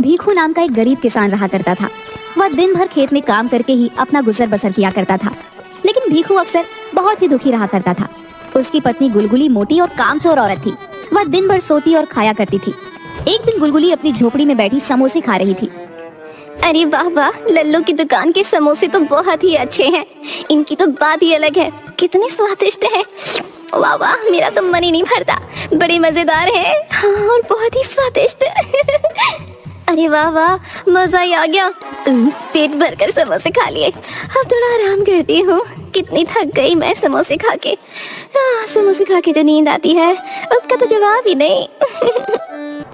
भीखू नाम का एक गरीब किसान रहा करता था। वह दिन भर खेत में काम करके ही अपना गुजर बसर किया करता था। लेकिन भीखू अक्सर बहुत ही दुखी रहा करता था। उसकी पत्नी गुलगुली मोटी और कामचोर औरत थी। वह दिन भर सोती और खाया करती थी। एक दिन गुलगुली अपनी झोपड़ी में बैठी समोसे खा रही थी। अरे वाह वाह, लल्लू की दुकान के समोसे तो बहुत ही अच्छे हैं। इनकी तो बात ही अलग है, कितने स्वादिष्ट हैं। वाह वाह, मेरा तो मन ही नहीं भरता। बड़े मजेदार हैं, हाँ, और बहुत ही स्वादिष्ट। अरे वाह वाह, मजा ही आ गया। पेट भरकर समोसे खा लिए, अब थोड़ा आराम करती हूँ। कितनी थक गई मैं समोसे खा के। समोसे खा के जो नींद आती है उसका तो जवाब ही नहीं।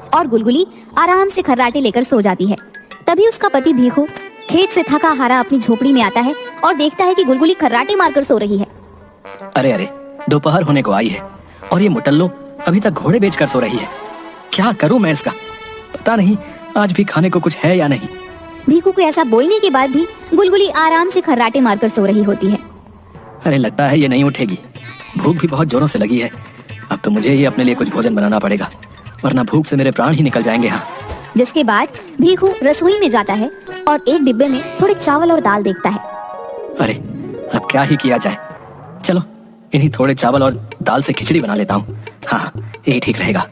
और गुलगुली आराम से खर्राटे लेकर सो जाती है। तभी उसका पति भीखू खेत से थका हारा अपनी झोपड़ी में आता है और देखता है कि गुलगुली खर्राटे मारकर सो रही है। अरे अरे, दोपहर होने को आई है और ये मुटल्लो अभी तक घोड़े बेचकर सो रही है। क्या करूं मैं इसका? पता नहीं आज भी खाने को कुछ है या नहीं। भीखू को ऐसा बोलने के बाद भी गुलगुली आराम से खर्राटे मारकर सो रही होती है। अरे लगता है ये नहीं उठेगी। भूख भी बहुत जोरों से लगी है। अब तो मुझे ही अपने लिए कुछ भोजन बनाना पड़ेगा, वरना भूख से मेरे प्राण ही निकल जाएंगे। हाँ। जिसके बाद भीखू रसोई में जाता है और एक डिब्बे में थोड़े चावल और दाल देखता है। अरे अब क्या ही किया जाए, चलो इन्हीं थोड़े चावल और दाल से खिचड़ी बना लेता हूँ। हाँ, यही ठीक रहेगा।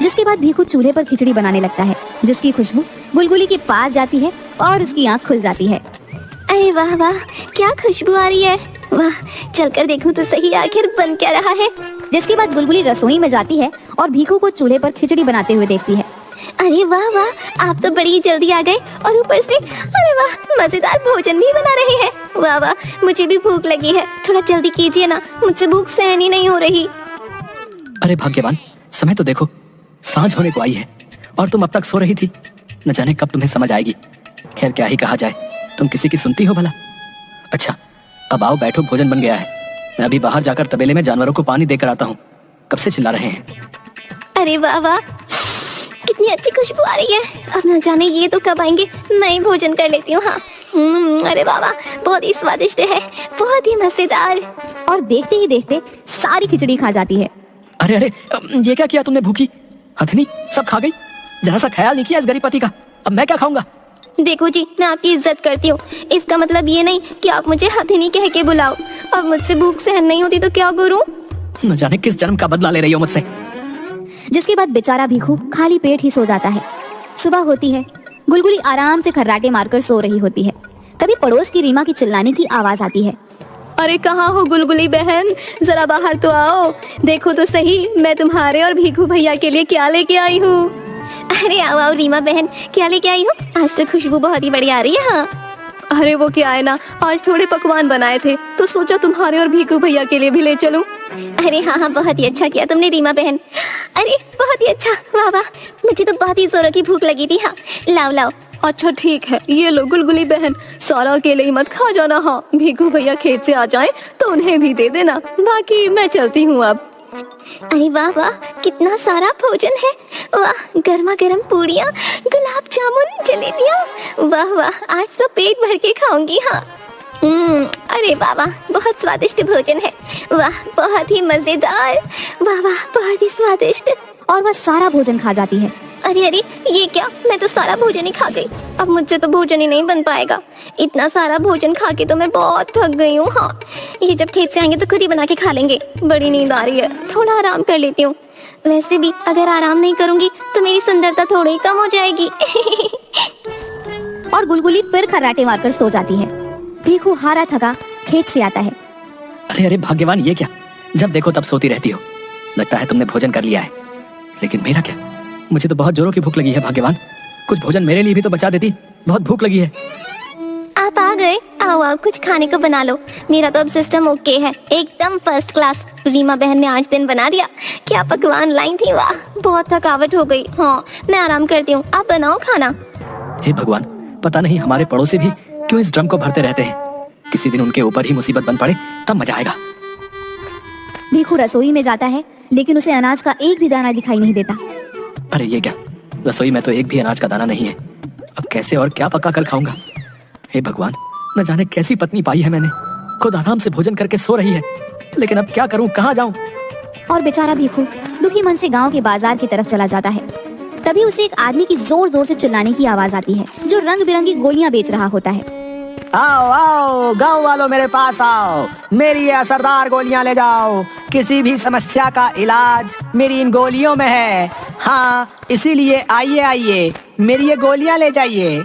जिसके बाद भीखू चूल्हे पर खिचड़ी बनाने लगता है, जिसकी खुशबू गुलगुली के पास जाती है और उसकी आंख खुल जाती है। अरे वाह वाह, क्या खुशबू आ रही है। वाह, चलकर देखूं तो सही आखिर बन क्या रहा है। जिसके बाद गुलगुली रसोई में जाती है और भीखू को चूल्हे पर खिचड़ी बनाते हुए देखती है। अरे वाह वाह, आप तो बड़ी जल्दी आ गए और ऊपर से अरे वाह, मजेदार भोजन भी बना रहे हैं। वाह वाह, मुझे भी भूख लगी है, थोड़ा जल्दी कीजिए ना, मुझसे भूख सहन ही नहीं हो रही। अरे भाग्यवान, समय तो देखो, सांझ होने को आई है और तुम अब तक सो रही थी। न जाने कब तुम्हें समझ आएगी। खैर क्या ही कहा जाए, तुम किसी की सुनती हो भला? अच्छा, अब आओ बैठो, भोजन बन गया है। मैं अभी बाहर जाकर तबेले में जानवरों को पानी देकर आता हूँ। कब से चिल्ला रहे हैं। अरे वाह वाह, कितनी अच्छी खुशबू आ रही है। अब न जाने ये तो कब आएंगे, मैं ही भोजन कर लेती हूँ। हाँ, अरे वाह वाह, बहुत ही स्वादिष्ट है, बहुत ही मजेदार। और देखते ही देखते सारी खिचड़ी खा जाती है। अरे अरे, ये क्या किया तुमने? भूखी हथनी सब खा गई। जरा सा ख्याल नहीं किया इस गरीब पति का। अब मैं क्या खाऊंगा? देखो जी, मैं आपकी इज्जत करती हूँ, इसका मतलब ये नहीं कि आप मुझे हथिनी कह के बुलाओ। अब मुझसे भूख सहन नहीं होती तो क्या करूँ? न जाने किस जन्म का बदला ले रही हो मुझसे। जिसके बाद बेचारा भीखू खाली पेट ही सो जाता है। सुबह होती है, गुलगुली आराम से खर्राटे मारकर सो रही होती है। तभी पड़ोस की रीमा की चिल्लाने की आवाज आती है। अरे कहाँ हो गुलगुली बहन, जरा बाहर तो आओ। देखो तो सही, मैं तुम्हारे और भीखू भैया के लिए क्या लेके आई हूँ। अरे आओ आओ रीमा बहन, क्या लेके आई हो? आज तो खुशबू बहुत ही बढ़िया आ रही है। हाँ, अरे वो क्या है ना, आज थोड़े पकवान बनाए थे तो सोचा तुम्हारे और भीखू भैया के लिए भी ले चलूं। अरे हाँ हाँ, बहुत ही अच्छा किया तुमने रीमा बहन। अरे बहुत ही अच्छा, वाह वाह, मुझे तो बहुत ही जोरों की भूख लगी थी। हाँ, लाओ लाओ। अच्छा ठीक है, ये लो गुलगुली बहन, सारा अकेले ही मत खा जाना। हाँ, भीखू भैया खेत से आ जाएं तो उन्हें भी दे देना, बाकी मैं चलती हूँ अब। अरे वाह वाह, कितना सारा भोजन है। वाह, गर्मा गर्म पूड़ियाँ, गुलाब जामुन, जलेबियाँ। वाह वाह, आज तो पेट भर के खाऊंगी। हाँ, अरे वाह वाह, बहुत स्वादिष्ट भोजन है। वाह, बहुत ही मजेदार। वाह वाह, बहुत ही स्वादिष्ट। और वह सारा भोजन खा जाती है। अरे अरे, ये क्या, मैं तो सारा भोजन ही खा गई। अब मुझसे तो भोजन ही नहीं बन पाएगा। इतना सारा भोजन खा के तो मैं बहुत थक गई हूँ। हाँ, ये जब खेत से आएंगे तो खुद ही बना के खा लेंगे। बड़ी नींद आ रही है, थोड़ा आराम कर लेती हूँ। वैसे भी अगर आराम नहीं करूंगी तो मेरी सुंदरता थोड़ी कम हो जाएगी। और गुलगुली फिर खर्राटे मारकर सो जाती है। भीखू हारा थका खेत से आता है। अरे अरे भाग्यवान, ये क्या, जब देखो तब सोती रहती हो। लगता है तुमने भोजन कर लिया है, लेकिन मेरा क्या? मुझे तो बहुत जोरों की भूख लगी है। भाग्यवान, कुछ भोजन मेरे लिए भी तो बचा देती, बहुत भूख लगी है। आप आ गए, आओ आओ, कुछ खाने को बना लो। मेरा तो अब सिस्टम ओके है, एकदम फर्स्ट क्लास। रीमा बहन ने आज दिन बना दिया। क्या पकवान लाई थी, वाह, बहुत थकावट हो गई। हाँ, मैं आराम करती हूँ, आप बनाओ खाना। हे भगवान, पता नहीं हमारे पड़ोसी भी क्यों इस ड्रम को भरते रहते हैं। किसी दिन उनके ऊपर ही मुसीबत बन पड़े तब मजा आएगा। भीखू रसोई में जाता है, लेकिन उसे अनाज का एक भी दाना दिखाई नहीं देता। अरे ये क्या, रसोई में तो एक भी अनाज का दाना नहीं है। अब कैसे और क्या पका कर खाऊंगा? हे भगवान, न जाने कैसी पत्नी पाई है मैंने। खुद आराम से भोजन करके सो रही है, लेकिन अब क्या करूं, कहाँ जाऊं? और बेचारा भीखू दुखी मन से गांव के बाजार की तरफ चला जाता है। तभी उसे एक आदमी की जोर जोर से चिल्लाने की आवाज आती है, जो रंग बिरंगी गोलियां बेच रहा होता है। आओ आओ गांव वालों, मेरे पास आओ, मेरी ये असरदार गोलियां ले जाओ। किसी भी समस्या का इलाज मेरी इन गोलियों में है। हाँ, इसीलिए आइए आइए, मेरी ये गोलियां ले जाइए।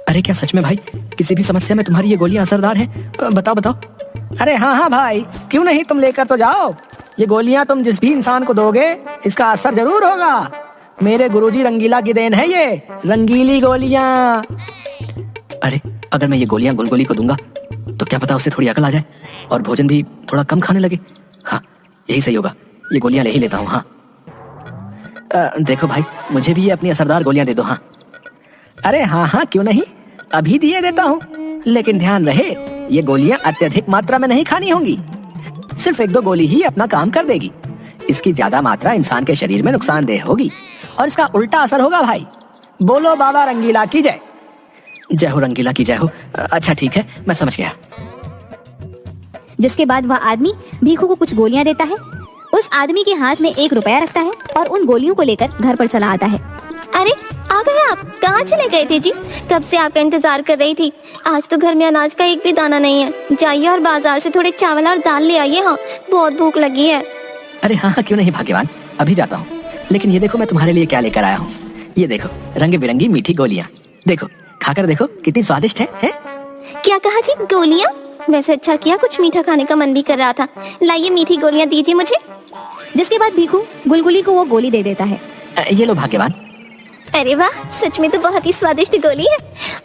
अरे क्या सच में भाई किसी भी समस्या में तुम्हारी ये गोलियां असरदार हैं? बताओ बताओ। अरे हाँ हाँ भाई, क्यों नहीं, तुम लेकर तो जाओ। ये गोलियां तुम जिस भी इंसान को दोगे इसका असर जरूर होगा। मेरे गुरुजी रंगीला की देन है ये रंगीली गोलियां। अरे अगर मैं ये गोलियां गुलगुली को दूंगा तो क्या पता उससे थोड़ी अकल आ जाए और भोजन भी थोड़ा कम खाने लगे। हाँ, यही सही होगा, ये गोलियां ले ही लेता हूँ। हाँ देखो भाई, मुझे भी ये अपनी असरदार गोलियां दे दो। हाँ अरे हाँ हाँ, क्यों नहीं, अभी दिए देता हूँ। लेकिन ध्यान रहे, ये गोलियां अत्यधिक मात्रा में नहीं खानी होंगी। सिर्फ 1-2 गोली ही अपना काम कर देगी। इसकी ज्यादा मात्रा इंसान के शरीर में नुकसानदेह होगी और इसका उल्टा असर होगा। भाई बोलो बाबा रंगीला की जय। जय हो रंगीला की जय हो। अच्छा ठीक है, मैं समझ गया। जिसके बाद वह आदमी भीखू को कुछ गोलियां देता है। उस आदमी के हाथ में 1 रुपया रखता है और उन गोलियों को लेकर घर पर चला आता है। अरे आ गए आप, कहाँ चले गए थे जी? कब से आपका इंतजार कर रही थी। आज तो घर में अनाज का एक भी दाना नहीं है। जाइए और बाजार से थोड़े चावल और दाल ले आइए। हाँ, बहुत भूख लगी है। अरे हाँ हाँ, क्यों नहीं भाग्यवान, अभी जाता हूँ। लेकिन ये देखो मैं तुम्हारे लिए क्या लेकर आया हूँ। ये देखो रंग बिरंगी मीठी गोलियाँ। देखो खाकर देखो कितनी स्वादिष्ट है? क्या कहा जी, गोलियाँ? वैसे अच्छा किया, कुछ मीठा खाने का मन भी कर रहा था। लाइए मीठी गोलियाँ दीजिए मुझे। जिसके बाद भीखू गुलगुली को वो गोली दे देता है। ये लो भाग्यवान। अरे वाह, सच में तो बहुत ही स्वादिष्ट गोली है।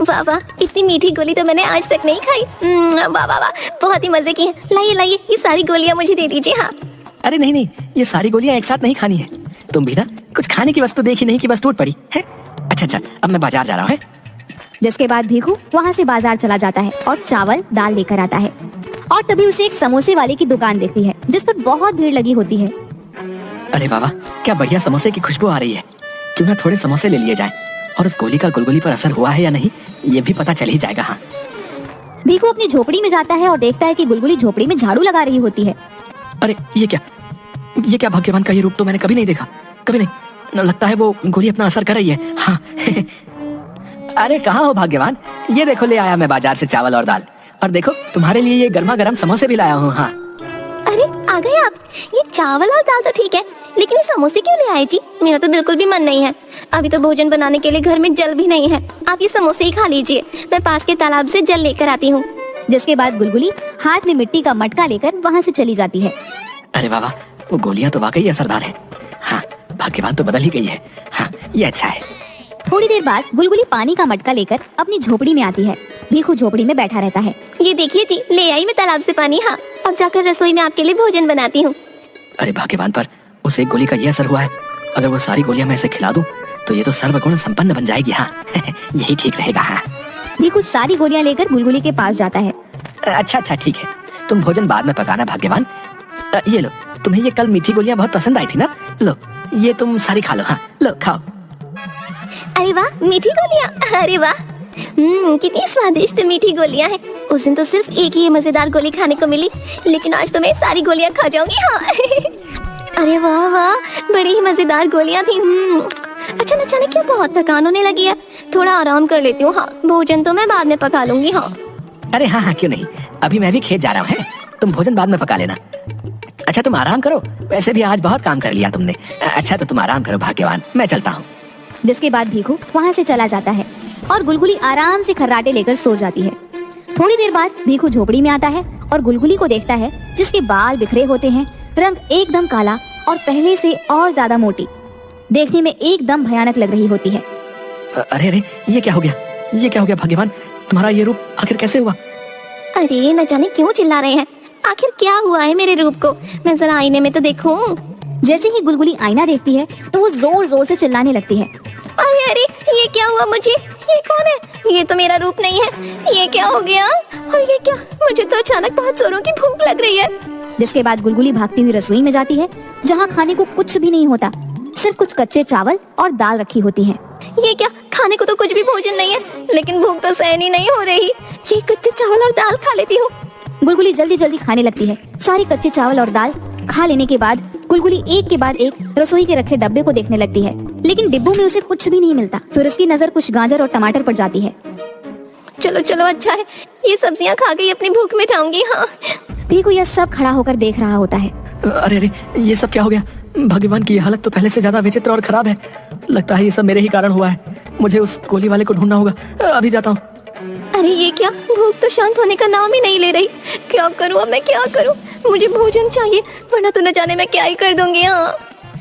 वाह वाह, इतनी मीठी गोली तो मैंने आज तक नहीं खाई। वाह वाह वाह, बहुत ही मजे की है। लाइए लाइए, ये सारी गोलियां मुझे दे दीजिए। हाँ अरे नहीं नहीं, ये सारी गोलियां एक साथ नहीं खानी है। तुम भी ना कुछ खाने की वस्तु देखी नहीं कि बस टूट पड़ी है। अच्छा, अब मैं बाजार जा रहा हूँ। जिसके बाद भीखू वहाँ से बाजार चला जाता है और चावल दाल लेकर आता है। और तभी उसे एक समोसे वाले की दुकान दिखती है, जिस पर बहुत भीड़ लगी होती है। अरे वाह, क्या बढ़िया समोसे की खुशबू आ रही है। क्यों ना थोड़े समोसे ले लिए जाएं और उस गोली का गुलगुली पर असर हुआ है या नहीं ये भी पता चल ही जाएगा। हाँ, भीखू अपनी झोपड़ी में जाता है और देखता है कि गुलगुली झोपड़ी में झाड़ू लगा रही होती है। अरे ये क्या भाग्यवान का ये रूप तो मैंने कभी नहीं देखा, कभी नहीं। लगता है वो गोली अपना असर कर रही है। हाँ अरे कहाँ हो भाग्यवान, ये देखो ले आया मैं बाजार से चावल और दाल। और देखो तुम्हारे लिए ये गर्मा गर्म समोसे भी लाया हूँ। हाँ अरे आ गए आप। ये चावल और दाल तो ठीक है, लेकिन ये समोसे क्यों ले आए जी? मेरा तो बिल्कुल भी मन नहीं है। अभी तो भोजन बनाने के लिए घर में जल भी नहीं है। आप ये समोसे ही खा लीजिए, मैं पास के तालाब से जल लेकर आती हूँ। जिसके बाद गुलगुली हाथ में मिट्टी का मटका लेकर वहाँ से चली जाती है। अरे वाह, वो गोलियां तो वाकई असरदार है। हाँ, भाग्यवान तो बदल ही गई है। हाँ, ये अच्छा है। थोड़ी देर बाद गुलगुली पानी का मटका लेकर अपनी झोपड़ी में आती है। भीखू झोपड़ी में बैठा रहता है। ये देखिए जी, ले आई मैं तालाब से पानी। हाँ, अब जाकर रसोई में आपके लिए भोजन बनाती हूँ। अरे भाग्यवान पर उस एक गोली का ये असर हुआ है। अगर वो सारी गोलियां मैं इसे खिला दूं तो ये तो सर्वगुण संपन्न बन जाएगी। हाँ यही ठीक रहेगा। हाँ, भीखू सारी गोलियां लेकर गुलगुली के पास जाता है। अच्छा ठीक है, तुम भोजन बाद में पकाना भाग्यवान। ये लो, तुम्हें ये कल मीठी गोलियां बहुत पसंद आई थी ना, लो ये तुम सारी खा लो। हाँ लो खाओ। अरे वाह, मीठी गोलियां। अरे वाह, कितनी स्वादिष्ट मीठी गोलियां हैं। उस दिन तो सिर्फ एक ही मजेदार गोली खाने को मिली, लेकिन आज तो मैं सारी गोलियां खा जाऊंगी। हाँ अरे वाह वाह, बड़ी ही मजेदार गोलियां थी। अच्छा, न जाने क्यों बहुत थकान होने लगी है। थोड़ा आराम कर लेती हूँ। हाँ, भोजन तो मैं बाद में पका लूंगी। हाँ अरे हाँ क्यों नहीं, अभी मैं भी खेत जा रहा हूँ। तुम भोजन बाद में पका लेना। अच्छा तुम आराम करो, वैसे भी आज बहुत काम कर लिया तुमने। अच्छा तो तुम आराम करो भाग्यवान, मैं चलता हूँ। जिसके बाद भीखू वहाँ से चला जाता है और गुलगुली आराम से खर्राटे लेकर सो जाती है। थोड़ी देर बाद भीखू झोपड़ी में आता है और गुलगुली को देखता है, जिसके बाल बिखरे होते हैं, रंग एकदम काला और पहले से और ज्यादा मोटी, देखने में एकदम भयानक लग रही होती है। अरे ये क्या हो गया, ये क्या हो गया भाग्यवान, तुम्हारा ये रूप आखिर कैसे हुआ? अरे न जाने क्यों चिल्ला रहे हैं, आखिर क्या हुआ है मेरे रूप को? मैं जरा आईने में तो देखूं। जैसे ही गुलगुली आईना देखती है तो वो जोर जोर से चिल्लाने लगती है। अरे अरे, ये क्या हुआ मुझे? ये कौन है? ये तो मेरा रूप नहीं है। ये क्या हो गया? और ये क्या? मुझे तो अचानक बहुत जोरों की भूख लग रही है। जिसके बाद गुलगुली भागती हुई रसोई में जाती है, जहाँ खाने को कुछ भी नहीं होता, सिर्फ कुछ कच्चे चावल और दाल रखी होती है। ये क्या? खाने को तो कुछ भी भोजन नहीं है, लेकिन भूख तो सहन ही नहीं हो रही। ये कच्चे चावल और दाल खा लेती हूँ। गुलगुली जल्दी जल्दी खाने लगती है। सारे कच्चे चावल और दाल खा लेने के बाद गुलगुली एक के बाद एक रसोई के रखे डब्बे को देखने लगती है, लेकिन डिब्बू में उसे कुछ भी नहीं मिलता। फिर उसकी नजर कुछ गाजर और टमाटर पर जाती है। चलो चलो, अच्छा है, ये सब्जियां खा के अपनी भूख मिटाऊंगी। हाँ, भीखू यह सब खड़ा होकर देख रहा होता है। अरे अरे, ये सब क्या हो गया? भगवान की हालत तो पहले से ज्यादा विचित्र और खराब है। लगता है ये सब मेरे ही कारण हुआ है। मुझे उस गोली वाले को ढूंढना होगा। अभी जाता हूँ। अरे ये क्या, भूख तो शांत होने का नाम ही नहीं ले रही। क्या करूँ अब मैं, क्या करूँ? मुझे भोजन चाहिए, वरना तो न जाने मैं क्या ही कर दूंगी। हाँ।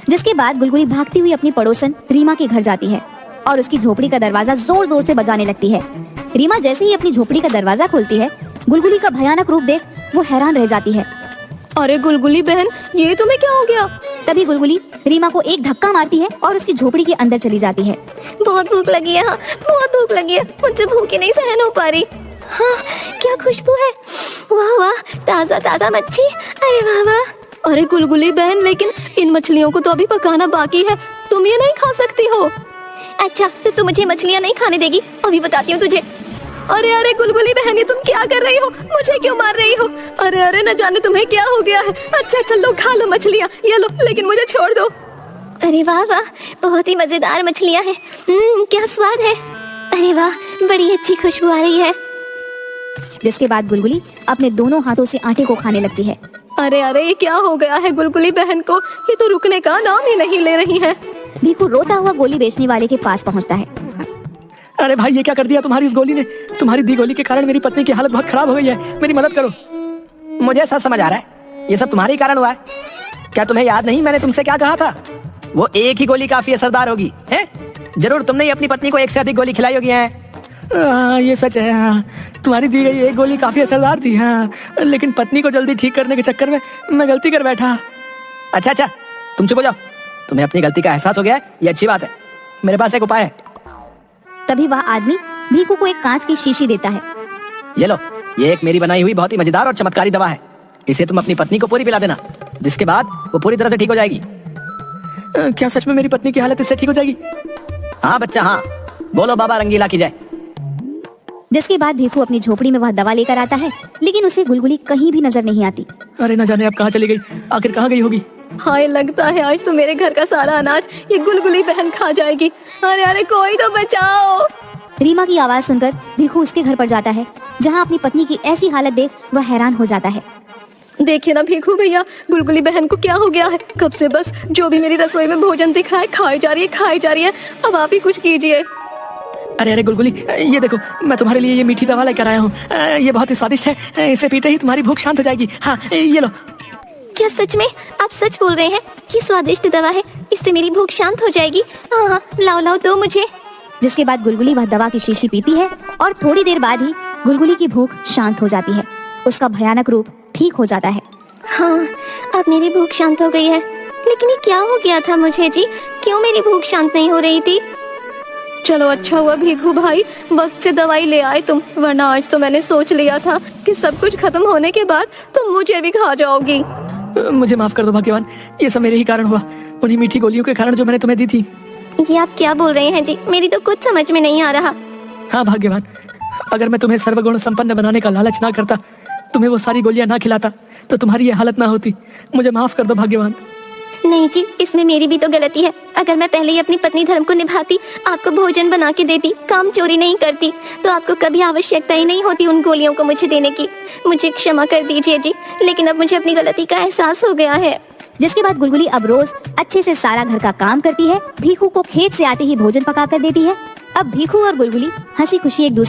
जिसके बाद गुलगुली भागती हुई अपनी पड़ोसन रीमा के घर जाती है और उसकी झोपड़ी का दरवाजा जोर जोर से बजाने लगती है। रीमा जैसे ही अपनी झोपड़ी का दरवाजा खोलती है, गुलगुली का भयानक रूप देख वो हैरान रह जाती है। अरे गुलगुली बहन, ये तुम्हें क्या हो गया? तभी गुलगुली रीमा को एक धक्का मारती है और उसकी झोपड़ी के अंदर चली जाती है। बहुत भूख लगी है। हाँ, बहुत भूख लगी है, मुझसे भूख ही नहीं सहन हो पा रही। हाँ, क्या खुशबू है। वाह वाह, ताजा ताजा मच्छी। अरे वाह वाह। अरे गुलगुली बहन, लेकिन इन मछलियों को तो अभी पकाना बाकी है, तुम ये नहीं खा सकती हो। अच्छा, तो तुम मुझे मछलियाँ नहीं खाने देगी? अभी बताती हूँ तुझे। अरे अरे गुलगुली बहन, ये तुम क्या कर रही हो? मुझे क्यों मार रही हो? अरे अरे, न जाने तुम्हें क्या हो गया है। अच्छा अच्छा, लो खा लो मछलियाँ, ये लो, लेकिन मुझे छोड़ दो। अरे वाह वाह, बहुत ही मजेदार मछलियाँ हैं। क्या स्वाद है। अरे वाह, बड़ी अच्छी खुशबू आ रही है। जिसके बाद गुलगुली अपने दोनों हाथों से आटे को खाने लगती है। अरे अरे, ये क्या हो गया है गुलगुली बहन को? ये तो रुकने का नाम ही नहीं ले रही है। भीखू रोता हुआ गोली बेचने वाले के पास पहुंचता है। अरे भाई, ये क्या कर दिया तुम्हारी इस गोली ने? तुम्हारी दी गोली के कारण मेरी पत्नी की हालत बहुत खराब हो गई है। मेरी मदद करो। मुझे सब समझ आ रहा है, ये सब तुम्हारे ही कारण हुआ है। क्या तुम्हें याद नहीं मैंने तुमसे क्या कहा था? वो एक ही गोली काफी असरदार होगी, है? जरूर तुमने ही अपनी पत्नी को एक से अधिक गोली खिलाई होगी, है? ये सच है। हाँ, तुम्हारी दी गई एक गोली काफी असरदार थी। हाँ, लेकिन पत्नी को जल्दी ठीक करने के चक्कर में मैं गलती कर बैठा। अच्छा अच्छा, तुम चुप हो जाओ। तुम्हें अपनी गलती का एहसास हो गया है, ये अच्छी बात है। मेरे पास एक उपाय है। तभी वह आदमी भीखू को एक कांच की शीशी देता है। ये लो, ये एक मेरी बनाई हुई बहुत ही मजेदार और चमत्कारी दवा है। इसे तुम अपनी पत्नी को पूरी पिला देना, जिसके बाद वो पूरी तरह से ठीक हो जाएगी। क्या सच में मेरी पत्नी की हालत इससे ठीक हो जाएगी? हाँ बच्चा, हाँ। बोलो बाबा रंगीला की जय। जिसके बाद भीखू अपनी झोपड़ी में वह दवा लेकर आता है, लेकिन उसे गुलगुली कहीं भी नजर नहीं आती। अरे न जाने अब कहाँ चली गई, आखिर कहाँ गई होगी। हाय, लगता है आज तो मेरे घर का सारा अनाज ये गुलगुली बहन खा जाएगी। अरे अरे, कोई तो बचाओ। रीमा की आवाज सुनकर भीखू उसके घर पर जाता है, जहाँ अपनी पत्नी की ऐसी हालत देख वह हैरान हो जाता है। देखिए ना भीखू भैया, गुलगुली बहन को क्या हो गया है? कब से बस जो भी मेरी रसोई में भोजन दिख रहा है खाई जा रही है, खाई जा रही है। अब आप ही कुछ कीजिए। अरे अरे गुलगुली, ये देखो, मैं तुम्हारे लिए ये मीठी दवा लेकर आया हूँ। ये बहुत ही स्वादिष्ट है। इसे पीते ही तुम्हारी भूख शांत हो जाएगी। हाँ, ये लो। क्या सच में आप सच बोल रहे हैं? ये स्वादिष्ट दवा है, इससे मेरी भूख शांत हो जाएगी। हाँ हाँ, लाओ लाओ, दो मुझे। जिसके बाद गुलगुली वह दवा की शीशी पीती है और थोड़ी देर बाद ही गुलगुली की भूख शांत हो जाती है। उसका भयानक रूप ठीक हो जाता है। हाँ, अब मेरी भूख शांत हो गई है। लेकिन ये क्या हो गया था मुझे जी? क्यों मेरी भूख शांत नहीं हो रही थी? चलो अच्छा हुआ भीखू भाई, वक्त से दवाई ले आए तुम, वरना आज तो मैंने सोच लिया था कि सब कुछ खत्म होने के बाद तुम मुझे भी खा जाओगी। मुझे माफ कर दो भाग्यवान, ये सब मेरे ही कारण हुआ, उन्हीं मीठी गोलियों के कारण जो मैंने तुम्हें दी थी। ये आप क्या बोल रहे हैं जी? मेरी तो कुछ समझ में नहीं आ रहा। हाँ भाग्यवान, अगर मैं तुम्हें सर्वगुण संपन्न बनाने का लालच ना करता, तुम्हें वो सारी गोलियां ना खिलाता, तो तुम्हारी ये हालत ना होती। मुझे माफ कर दो भाग्यवान। नहीं जी, इसमें मेरी भी तो गलती है। अगर मैं पहले ही अपनी पत्नी धर्म को निभाती, आपको भोजन बना के देती, काम चोरी नहीं करती, तो आपको कभी आवश्यकता ही नहीं होती उन गोलियों को मुझे देने की। मुझे क्षमा कर दीजिए जी, लेकिन अब मुझे अपनी गलती का एहसास हो गया है। जिसके बाद गुलगुली अब रोज अच्छे से सारा घर का काम करती है, भीखू को खेत से आते ही भोजन पका कर देती है। अब भीखू और गुलगुली हंसी खुशी एक दूसरे